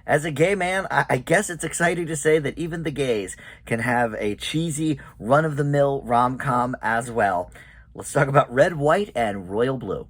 As a gay man, I guess it's exciting to say that even the gays can have a cheesy, run-of-the-mill rom-com as well. Let's talk about Red, White, and Royal Blue.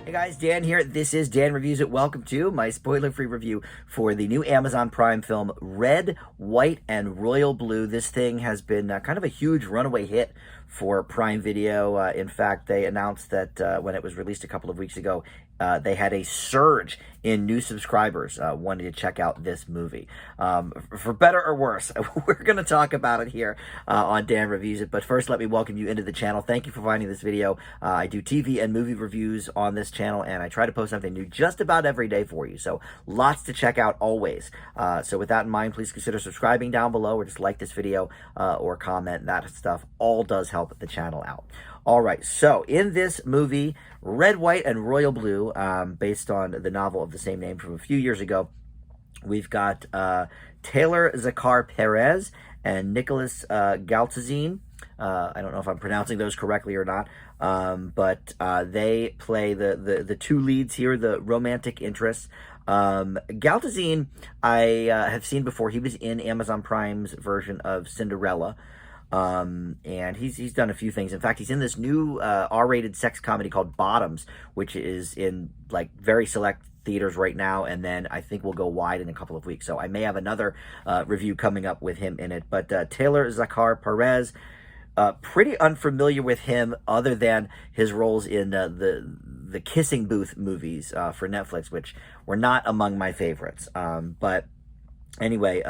Hey guys, Dan here. This is Dan Reviews It. Welcome to my spoiler-free review for the new Amazon Prime film, Red, White, and Royal Blue. This thing has been kind of a huge runaway hit for Prime Video. In fact, they announced that when it was released a couple of weeks ago, they had a surge in new subscribers wanting to check out this movie. For better or worse, we're going to talk about it here on Dan Reviews It. But first, let me welcome you into the channel. Thank you for finding this video. I do TV and movie reviews on this channel, and I try to post something new just about every day for you. So lots to check out always. So with that in mind, please consider subscribing down below, or just like this video or comment. That stuff all does help the channel out. All right, so in this movie, Red, White, and Royal Blue, based on the novel of the same name from a few years ago, we've got Taylor Zakhar Perez and Nicholas Galtazine. I don't know if I'm pronouncing those correctly or not, but they play the two leads here, the romantic interests. Galtazine, I have seen before. He was in Amazon Prime's version of Cinderella. And he's done a few things. In fact, he's in this new R-rated sex comedy called Bottoms, which is in like very select theaters right now, and then I think we'll go wide in a couple of weeks. So I may have another review coming up with him in it. But Taylor Zakhar Perez, pretty unfamiliar with him other than his roles in the Kissing Booth movies for Netflix, which were not among my favorites. But anyway,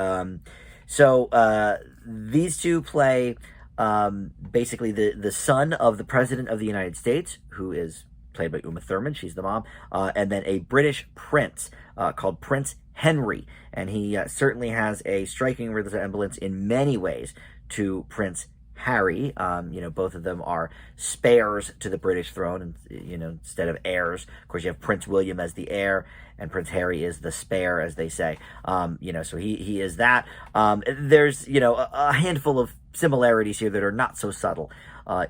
so these two play basically the son of the President of the United States, who is played by Uma Thurman. She's the mom. And then a British prince called Prince Henry. And he certainly has a striking resemblance in many ways to Prince Harry. Both of them are spares to the British throne, and instead of heirs. Of course, you have Prince William as the heir, and Prince Harry is the spare, as they say. So he is that. There's a handful of similarities here that are not so subtle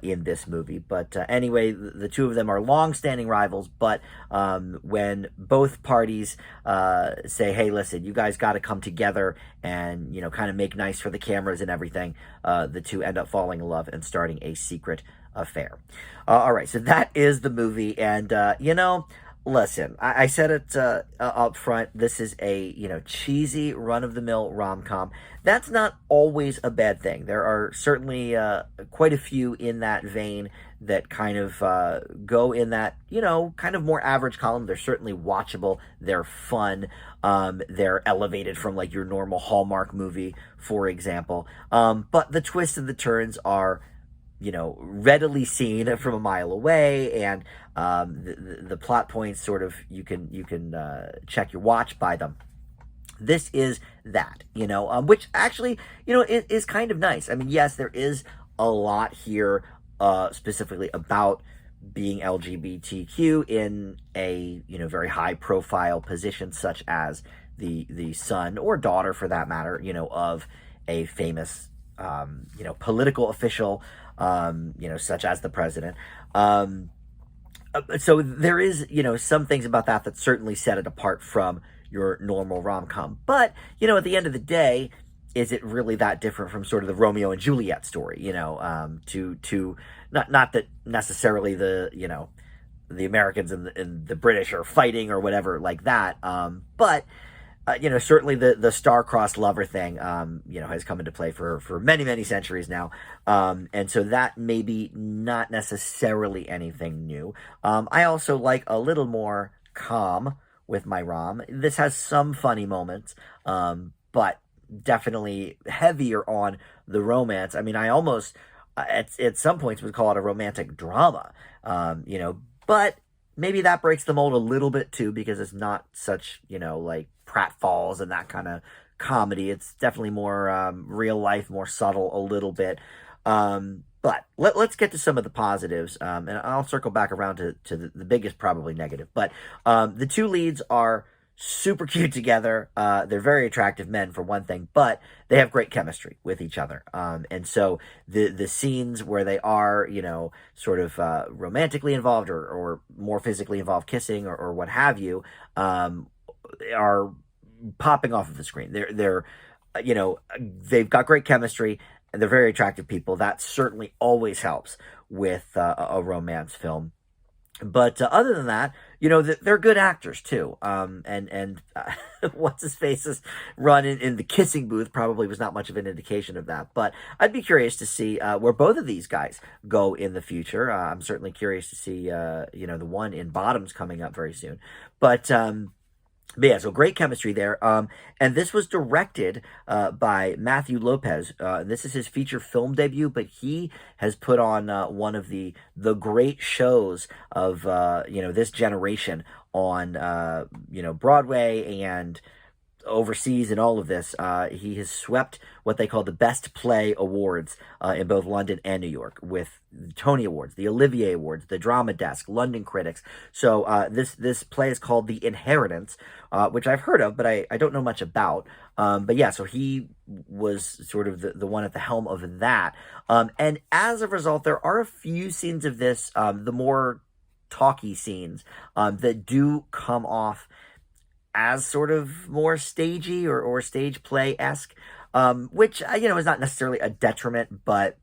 in this movie. But anyway, the two of them are long-standing rivals, but when both parties say, hey, listen, you guys got to come together and, kind of make nice for the cameras and everything, the two end up falling in love and starting a secret affair. All right, so that is the movie, and, listen, I said it up front. This is a, cheesy, run-of-the-mill rom-com. That's not always a bad thing. There are certainly quite a few in that vein that kind of go in that, kind of more average column. They're certainly watchable. They're fun. They're elevated from, like, your normal Hallmark movie, for example. But the twists and the turns are readily seen from a mile away, and the plot points sort of you can check your watch by them. This is that, which actually, is kind of nice. I mean, yes, there is a lot here specifically about being LGBTQ in a, very high profile position, such as the son or daughter, for that matter, of a famous, political official, such as the president. So there is, some things about that certainly set it apart from your normal rom-com. But, at the end of the day, is it really that different from sort of the Romeo and Juliet story, to not that necessarily the Americans and the British are fighting or whatever like that, but certainly the star-crossed lover thing, has come into play for many, many centuries now. And so that may be not necessarily anything new. I also like a little more calm with my rom. This has some funny moments, but definitely heavier on the romance. I mean, I almost, at some points, would call it a romantic drama, but maybe that breaks the mold a little bit too, because it's not such, like pratfalls and that kind of comedy. It's definitely more real life, more subtle a little bit. But let's get to some of the positives, and I'll circle back around to the biggest probably negative. But the two leads are super cute together. They're very attractive men for one thing, but they have great chemistry with each other. And so the scenes where they are, sort of romantically involved or more physically involved, kissing or what have you, are popping off of the screen. They've got great chemistry and they're very attractive people. That certainly always helps with a romance film. But other than that, they're good actors too. And what's his face's run in the kissing booth probably was not much of an indication of that. But I'd be curious to see where both of these guys go in the future. I'm certainly curious to see the one in Bottoms coming up very soon. But yeah, so great chemistry there. And this was directed by Matthew Lopez. This is his feature film debut, but he has put on one of the great shows of this generation on Broadway and overseas and all of this. He has swept what they call the Best Play Awards in both London and New York, with the Tony Awards, the Olivier Awards, the Drama Desk, London Critics. So this play is called The Inheritance, which I've heard of, but I don't know much about. But yeah, so he was sort of the one at the helm of that. And as a result, there are a few scenes of this, the more talky scenes, that do come off as sort of more stagey or stage play-esque, which, is not necessarily a detriment, but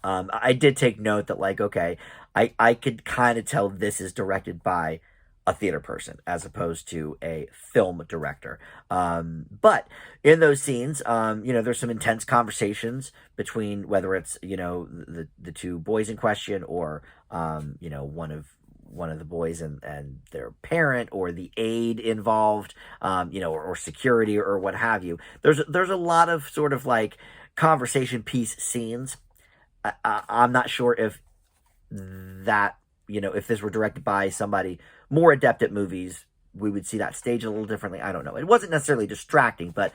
I did take note that, like, okay, I could kind of tell this is directed by a theater person as opposed to a film director. But in those scenes, there's some intense conversations between whether it's, the two boys in question or, one of the boys and their parent or the aide involved, or security or what have you. There's a lot of sort of like conversation piece scenes. I'm not sure if that, if this were directed by somebody more adept at movies, we would see that staged a little differently. I don't know. It wasn't necessarily distracting, but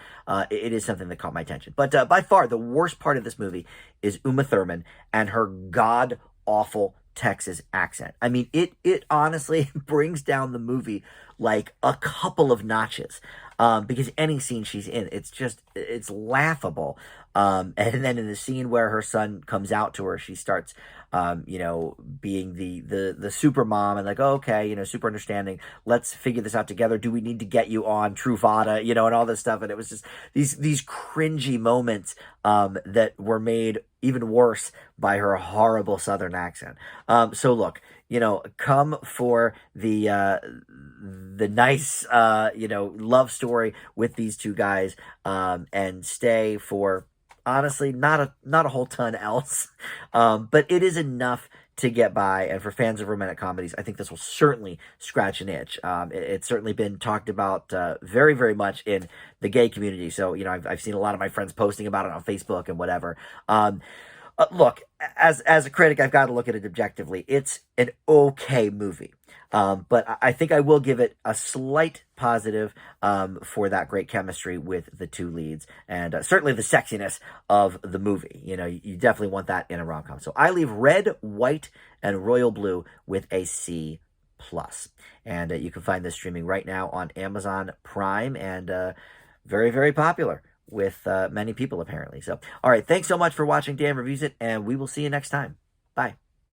it is something that caught my attention. But by far, the worst part of this movie is Uma Thurman and her god-awful Texas accent. I mean, it honestly brings down the movie like a couple of notches, because any scene she's in, it's laughable. And then in the scene where her son comes out to her, she starts, being the super mom and like, oh, okay, super understanding. Let's figure this out together. Do we need to get you on Truvada, and all this stuff. And it was just these cringy moments, that were made even worse by her horrible Southern accent. So look, come for the nice, love story with these two guys, and stay for, honestly, not a whole ton else. But it is enough to get by. And for fans of romantic comedies, I think this will certainly scratch an itch. It's certainly been talked about very, very much in the gay community. So, I've seen a lot of my friends posting about it on Facebook and whatever. Look, as a critic, I've got to look at it objectively. It's an okay movie. But I think I will give it a slight positive, for that great chemistry with the two leads, and certainly the sexiness of the movie. You definitely want that in a rom-com. So I leave Red, White, and Royal Blue with a C+. And you can find this streaming right now on Amazon Prime, and very, very popular with many people, apparently. So, all right, thanks so much for watching Dan Reviews It, and we will see you next time. Bye.